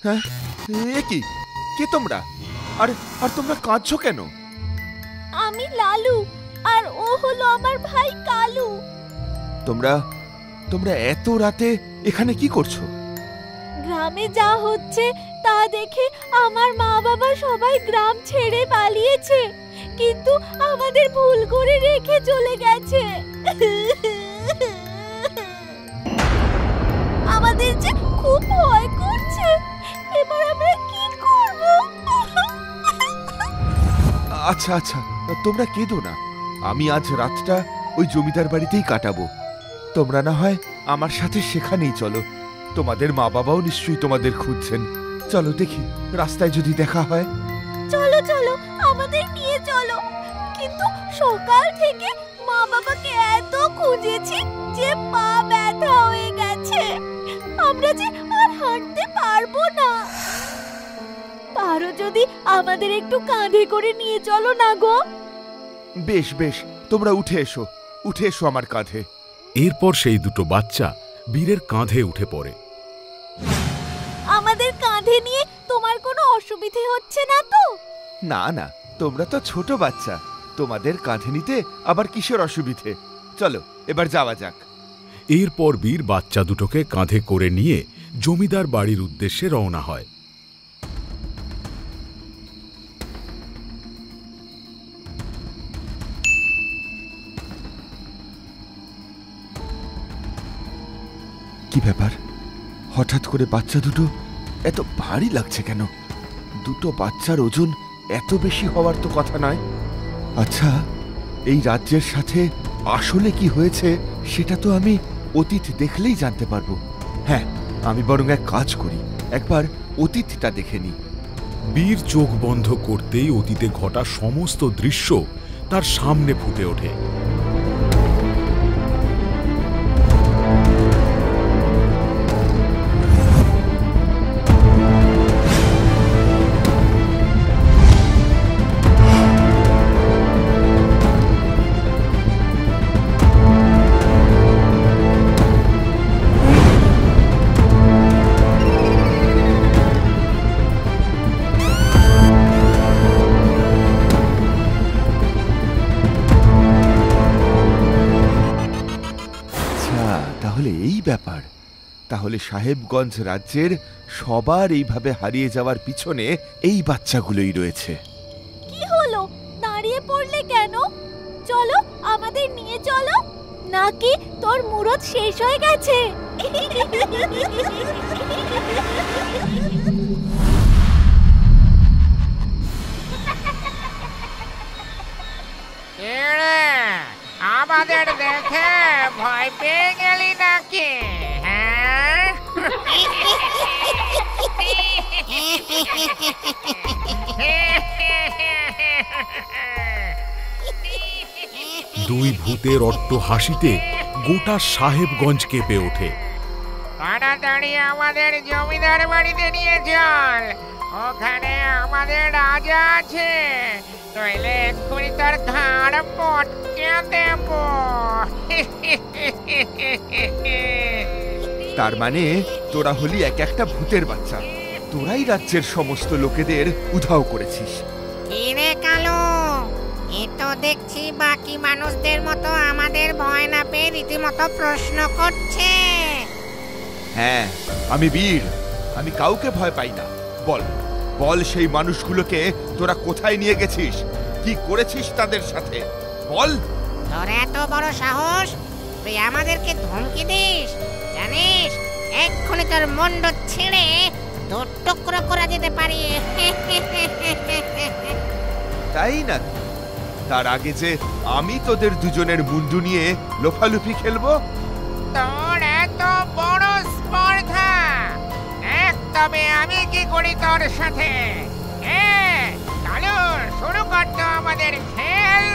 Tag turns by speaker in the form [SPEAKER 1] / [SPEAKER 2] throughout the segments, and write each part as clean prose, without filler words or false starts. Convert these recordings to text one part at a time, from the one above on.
[SPEAKER 1] হ্যাঁ, এ কি? কে তোমরা? আর তোমরা কাঁদছো কেন?
[SPEAKER 2] আমি লালু, আর ও হলো আমার ভাই কালু।
[SPEAKER 1] তোমরা এত রাতে এখানে কি করছো?
[SPEAKER 2] গ্রামে যা হচ্ছে তা দেখে আমার মা বাবা সবাই গ্রাম ছেড়ে পালিয়েছে, কিন্তু আমাদের ভুল করে রেখে চলে গেছে। আমাদের যে খুব ভয় করছে, এবার আমরা কি করব?
[SPEAKER 1] আচ্ছা আচ্ছা, তোমরা কেঁদো না। আমি আজ রাতটা ওই জমিদার বাড়িতেই কাটাবো। তোমরা না হয় আমার সাথে সেখানেই চলো। তোমাদের মা বাবাও নিশ্চয়ই তোমাদের খুঁজছেন। চলো দেখি, রাস্তায় যদি দেখা হয়।
[SPEAKER 2] চলো চলো, আমাদের নিয়ে চলো। কিন্তু সকাল থেকে মা বাবাকে এত খুঁজেছি যে পা ব্যথা হয়ে গেছে। আমরা যে আর হাঁটতে পারবো না। পারো যদি আমাদের একটু কাঁধে করে নিয়ে চলো না গো।
[SPEAKER 1] বেশ বেশ, তোমরা উঠে এসো আমার কাঁধে।
[SPEAKER 3] এরপর সেই দুটো বাচ্চা বীরের কাঁধে উঠে পড়ে।
[SPEAKER 2] আমাদের কাঁধে নিয়ে তোমার কোনো অসুবিধে হচ্ছে না তো?
[SPEAKER 1] না না, তোমরা তো ছোট বাচ্চা, তোমাদের কাঁধে নিতে আবার কিসের অসুবিধে? চলো এবার যাওয়া যাক।
[SPEAKER 3] এরপর বীর বাচ্চা দুটোকে কাঁধে করে নিয়ে জমিদার বাড়ির উদ্দেশ্যে রওনা হয়।
[SPEAKER 1] কি ব্যাপার? হঠাৎ করে বাচ্চা দুটো এত ভারী লাগছে কেন? দুটো বাচ্চার ওজন এত বেশি হওয়ার তো কথা নয়। আচ্ছা, এই রাজ্যের সাথে আসলে কি হয়েছে সেটা তো আমি অতীত দেখলেই জানতে পারবো। হ্যাঁ, আমি বরং এক কাজ করি, একবার অতীতটা দেখে নিই।
[SPEAKER 3] বীর চোখ বন্ধ করতেই অতীতে ঘটা সমস্ত দৃশ্য তার সামনে ফুটে ওঠে।
[SPEAKER 1] তাহলে এই ব্যাপার। তাহলে সাহেবগঞ্জ রাজ্যের সবার এইভাবে হারিয়ে যাওয়ার পিছনে এই বাচ্চাগুলোই রয়েছে।
[SPEAKER 2] কি হলো, দাঁড়িয়ে পড়লে কেন? চলো, আমাদের নিয়ে চলো। নাকি তোর মুরত শেষ হয়ে গেছে?
[SPEAKER 4] আমাদের দেখে ভয় পেয়ে গেলি নাকি? হ্যাঁ,
[SPEAKER 3] দুই ভূতের অট্ট হাসিতে গোটা সাহেবগঞ্জ কেঁপে ওঠে।
[SPEAKER 4] তাড়াতাড়ি আমাদের জমিদার বাড়িতে নিয়ে চল, ওখানে আমাদের রাজা আছে, নইলে এক্ষুনি তার ঘাড় পটকে দেব।
[SPEAKER 1] তার মানে তোরা হলি এক একটা ভূতের বাচ্চা, তোরাই রাজ্যের সমস্ত লোকেদের উধাও করেছিস।
[SPEAKER 5] কি রে কালু, এ তো দেখছি বাকি মানুষদের মতো আমাদের ভয় না পেয়ে রীতিমতো প্রশ্ন করছে।
[SPEAKER 1] হ্যাঁ, আমি বীর, আমি কাউকে ভয় পাই না। বল বল, সেই মানুষগুলোকে তোরা কোথায় নিয়ে গেছিস? কি করেছিস তাদের সাথে? বল।
[SPEAKER 5] তোর এত বড় সাহস, তুই আমাদেরকে ধমকি দিস? জানিস এক্ষুনি তোর মুন্ড ছিঁড়ে দু টুকরো করে দিতে পারি।
[SPEAKER 1] তাই না? তার আগে যে আমি তোদের দুজনের মুন্ডু নিয়ে লোফালুফি খেলবো?
[SPEAKER 4] তোর এত বড় স্পর্ধা, তবে আমি কি করি তোর সাথে? চলো শুরু করতো আমাদের খেল।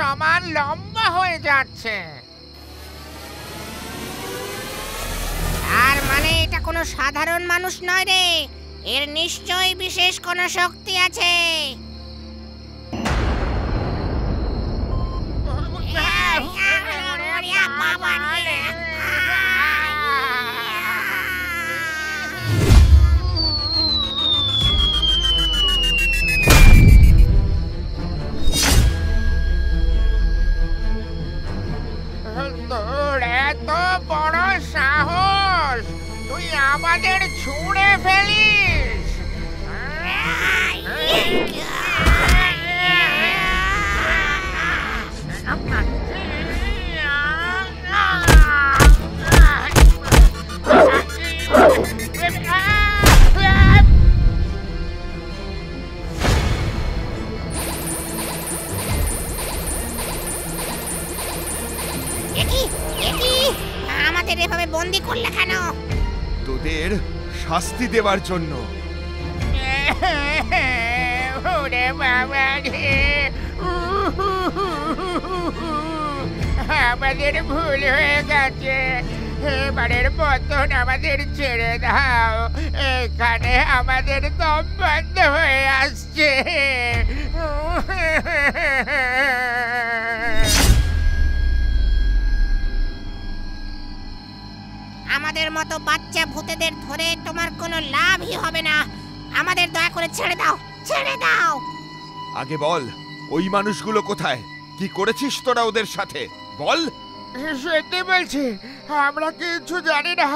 [SPEAKER 4] সমান লম্বা হয়ে যাচ্ছে।
[SPEAKER 5] আর মানে এটা কোনো সাধারণ মানুষ নয় রে, এর নিশ্চয়ই বিশেষ কোনো শক্তি আছে।
[SPEAKER 4] তোর এত বড় সাহস, তুই আমাদের ছুঁড়ে ফেলিস?
[SPEAKER 5] আমাদের এভাবে বন্দি করলে কেন?
[SPEAKER 1] তোদের শাস্তি দেওয়ার জন্য।
[SPEAKER 4] ওরে বাবা রে, আমাদের ভুল হয়ে গেছে, এবারের মতন আমাদের ছেড়ে দাও, এখানে আমাদের দম বন্ধ হয়ে আসছে।
[SPEAKER 5] আমাদের মতো বাচ্চা ভূতেদের ধরে তোমার কোনো লাভই হবে না, আমাদের দয়া করে ছেড়ে দাও, ছেড়ে দাও।
[SPEAKER 1] আগে বল, ওই মানুষগুলো কোথায়? কি করেছিস তোরা ওদের সাথে? বল।
[SPEAKER 4] সত্যি বলছি, আমরা কিছু জানি না,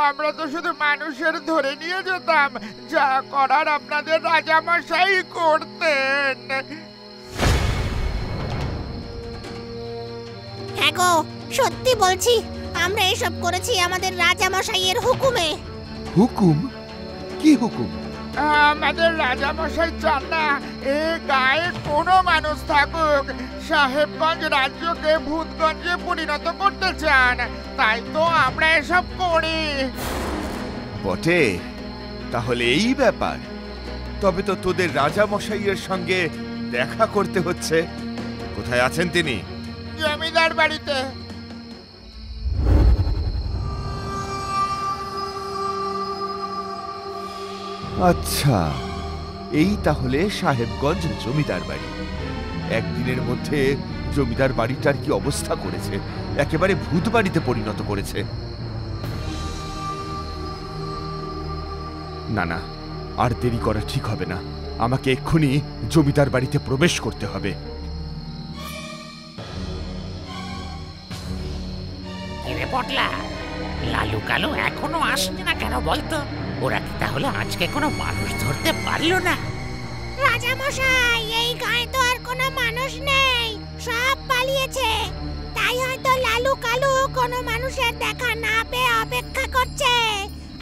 [SPEAKER 4] আমরা তো শুধু মানুষের ধরে নিয়ে যেতাম, যা করার আপনাদের রাজামশাই করতেন।
[SPEAKER 5] হ্যাঁ গো, সত্যি বলছি, আমরা এসব করেছি আমাদের রাজামশাইয়ের হুকুমে।
[SPEAKER 1] হুকুম? কি হুকুম?
[SPEAKER 4] আমাদের রাজামশাই চান না এ গায়ে কোনো মানুষ থাকুক, সাহেবগঞ্জ রাজ্যকে ভূতগঞ্জে পরিণত করতে চান, তাই তো আমরা এসব করি।
[SPEAKER 1] বটে, তাহলে এই ব্যাপার। তবে তো তোদের রাজা মশাইয়ের সঙ্গে দেখা করতে হচ্ছে। কোথায় আছেন তিনি?
[SPEAKER 4] জমিদার বাড়িতে।
[SPEAKER 1] আচ্ছা, এই তাহলে সাহেবগঞ্জ জমিদার বাড়ি। একদিনের মধ্যে জমিদার বাড়িটার কি অবস্থা করেছে, একেবারে ভূত বাড়িতে পরিণত করেছে। না না, আর দেরি করা ঠিক হবে না, আমাকে এক্ষুনি জমিদার বাড়িতে প্রবেশ করতে হবে।
[SPEAKER 6] এরে পটলা, লালু কালু এখনো আসছে না কেন বলতো? ওরা কি তাহলে আজকে কোনো মানুষ ধরতে পারলো না?
[SPEAKER 5] রাজামশাই, এই গায়ে তো আর কোনো মানুষ নেই, সব পালিয়েছে। তাই হয়তো লালু কালু কোনো মানুষের দেখা না পেয়ে অপেক্ষা করছে।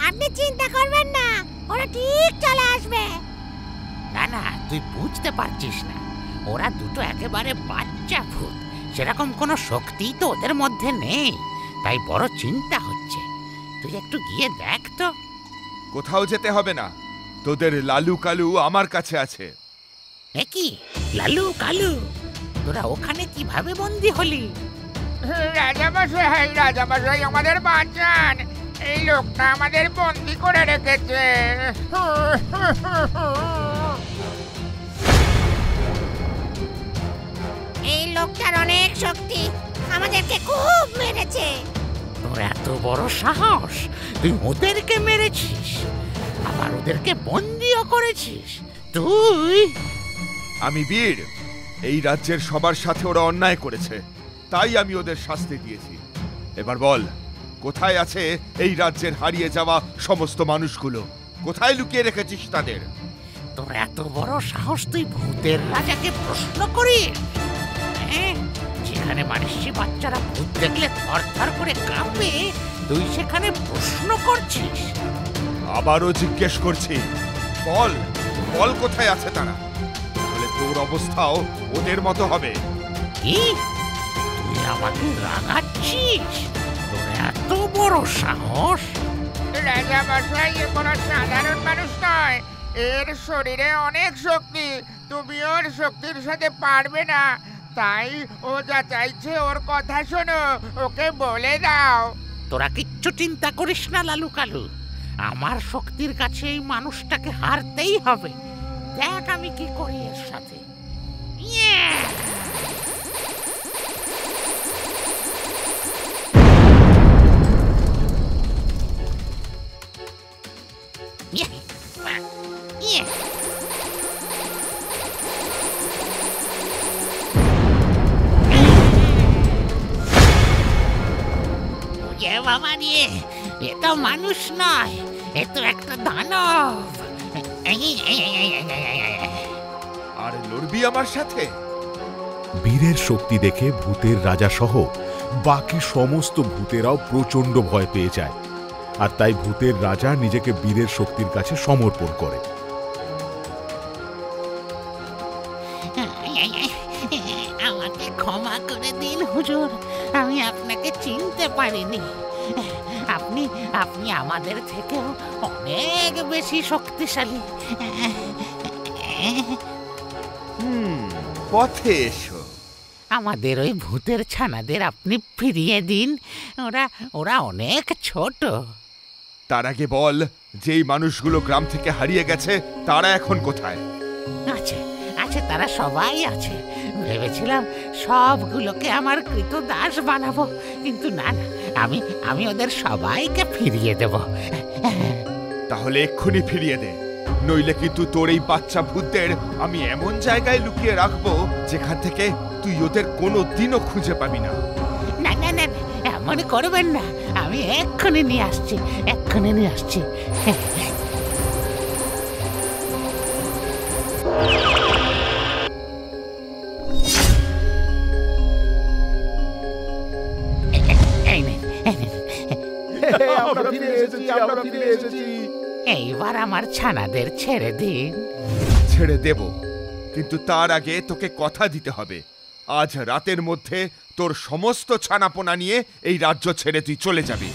[SPEAKER 5] আপনি চিন্তা করবেন না, ওরা ঠিক চলে আসবে।
[SPEAKER 6] না না, তুই বুঝতে পারছিস না, ওরা দুটো একেবারে বাচ্চা ভূত, সেরকম কোনো শক্তি তো ওদের মধ্যে নেই, তাই বড় চিন্তা হচ্ছে। তুই একটু গিয়ে দেখ তো।
[SPEAKER 1] কোথাও যেতে হবে না, তোদের লালু কালু আমার কাছে আছে।
[SPEAKER 6] এ কি, লালু কালু, তোরা ওখানে কিভাবে বন্দি হলি?
[SPEAKER 4] রাজামশাই, রাজামশাই আমাদের বাঁচান, এই লোকটা আমাদের বন্দি করে রেখেছে।
[SPEAKER 5] এই লোকটার অনেক শক্তি, আমাদেরকে খুব মেরেছে।
[SPEAKER 6] তোর এত বড় সাহস, তুই ওদেরকে মেরেছিস, আবার ওদেরকে বন্দিও করেছিস তুই?
[SPEAKER 1] আমি বীর, এই রাজ্যের সবার সাথে ওরা অন্যায় করেছে, তাই আমি ওদের শাস্তি দিয়েছি। এবার বল, কোথায় আছে এই রাজ্যের হারিয়ে যাওয়া সমস্ত মানুষগুলো? কোথায় লুকিয়ে রেখেছিস তাদের?
[SPEAKER 6] তোর এত বড় সাহস, তুই ভূতের রাজাকে প্রশ্ন করিস? হ্যাঁ, যেখানে মানুষী বাচ্চারা ভূত দেখলে থরথর করে কাঁপে, তুই সেখানে প্রশ্ন করছিস?
[SPEAKER 1] আবারও জিজ্ঞেস করছি, বল, বল কোথায় আছে তারা? তাহলে তোর অবস্থাও ওদের মতো হবে।
[SPEAKER 6] কি, তুই আমাকে রাগাচ্ছিস? তোর এত বড় সাহস?
[SPEAKER 4] রাজামশাই এ কোনো সাধারণ মানুষ নয়, এর শরীরে অনেক শক্তি, তুমি ওর শক্তির সাথে পারবে না, তাই ও যা চাইছে ওর কথা শোনো, ওকে বলে দাও।
[SPEAKER 6] তোরা কিচ্ছু চিন্তা করিস না লালু কালু, আমার শক্তির কাছে এই মানুষটাকে হারতেই হবে। দেখ আমি কি করি এর সাথে। ইয়ে! ইয়ে! ইয়ে! ওরে বাবা রে, এ তো মানুষ নয়, এ তো একটা দানব।
[SPEAKER 1] আর লড়বি আমার সাথে?
[SPEAKER 3] বীরের শক্তি দেখে ভূতের রাজা সহ বাকি সমস্ত ভূতেরাও প্রচন্ড ভয় পেয়ে যায়, আর তাই ভূতের রাজা নিজেকে বীরের শক্তির কাছে সমর্পণ করে।
[SPEAKER 6] আমাকে ক্ষমা করে দিন হুজুর, আমি আপনাকে চিনতে পারিনি। আপনি আপনি আমাদের থেকেও অনেক বেশি শক্তিশালী।
[SPEAKER 1] পথে এসো।
[SPEAKER 6] আমাদের ওই ভূতের ছানাদের আপনি ফিরিয়ে দিন, ওরা ওরা অনেক ছোট।
[SPEAKER 1] তার আগে বল, যেই মানুষগুলো গ্রাম থেকে হারিয়ে গেছে তারা এখন কোথায়?
[SPEAKER 6] আছে আছে, তারা সবাই আছে। ভেবেছিলাম সবগুলোকে আমার কৃতদাস বানাবো, কিন্তু না না, আমি ওদের সবাইকে ফিরিয়ে দেব।
[SPEAKER 1] তাহলে এক্ষুনি ফিরিয়ে দে, নইলে কিন্তু তোর এই বাচ্চা ভূতদের আমি এমন জায়গায় লুকিয়ে রাখবো যেখান থেকে তুই ওদের কোনো দিনও খুঁজে পাবি না।
[SPEAKER 6] না না না, এমন করবেন না, আমি এক্ষুনি নিয়ে আসছি, এক্ষুনি নিয়ে আসছি। এই নে, এই নে। এইবার আমার ছানাদের ছেড়ে দিন।
[SPEAKER 1] ছেড়ে দেব, কিন্তু তার আগে তোকে কথা দিতে হবে, আজ রাতের মধ্যে তোর সমস্ত ছানাপোনা নিয়ে এই রাজ্য ছেড়ে তুই চলে যাবি,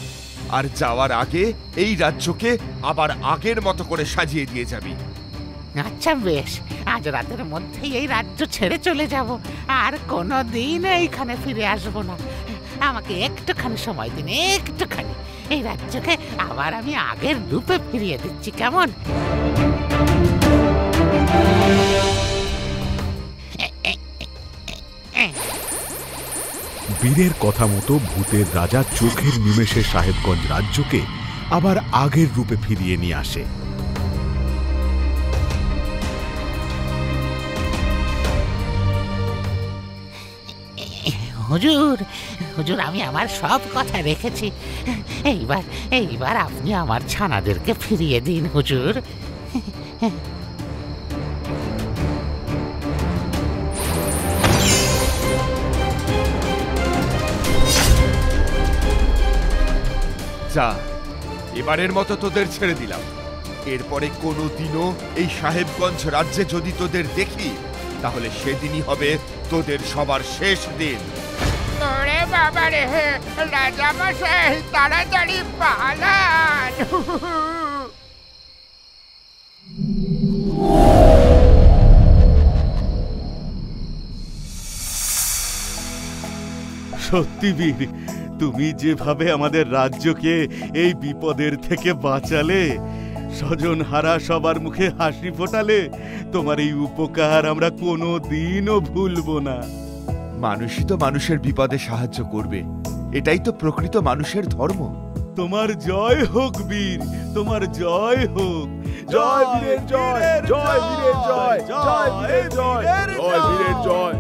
[SPEAKER 1] আর যাওয়ার আগে এই রাজ্যকে আবার আগের মতো করে সাজিয়ে দিয়ে যাবি।
[SPEAKER 6] আচ্ছা বেশ, আজ রাতের মধ্যেই এই রাজ্য ছেড়ে চলে যাব, আর কোনো দিন এইখানে ফিরে আসব না। আমাকে একটুখানি সময় দিন, একটুখানি। এই রাজ্যকে আবার আমি আগের রূপে ফিরিয়ে দিচ্ছি, কেমন?
[SPEAKER 3] বীরের কথা মতো ভূতের রাজা চোখের নিমেষে সাহেবগঞ্জ রাজ্যকে আবার আগের রূপে ফিরিয়ে নিয়ে আসে।
[SPEAKER 6] হুজুর হুজুর, আমি আমার সব কথা রেখেছি। এইবার আপনি আমার ছানাদেরকে ফিরিয়ে দিন হুজুর।
[SPEAKER 1] যা, এবারের মতো তোদের ছেড়ে দিলাম। এরপরে কোনো দিনও এই সাহেবগঞ্জ রাজ্যে যদি তোদের দেখি, তাহলে সেদিনই হবে তোদের সবার শেষ দিন।
[SPEAKER 4] ওরে বাবা রে, রাজামশাই তাড়াতাড়ি পালান।
[SPEAKER 7] সত্যি বীর, তুমি যেভাবে আমাদের রাজ্যকে এই বিপদের থেকে বাঁচালে, স্বজন হারা সবার মুখে হাসি ফোটালে, তোমার এই উপকার আমরা কোনো দিনও ভুলবো না।
[SPEAKER 1] মানুষই তো মানুষের বিপদে সাহায্য করবে, এটাই তো প্রকৃত মানুষের ধর্ম।
[SPEAKER 7] তোমার জয় হোক বীর, তোমার জয় হোক।
[SPEAKER 3] জয় বীরের জয়, জয় বীরের জয়, জয় বীরের জয়, জয় বীরের জয়।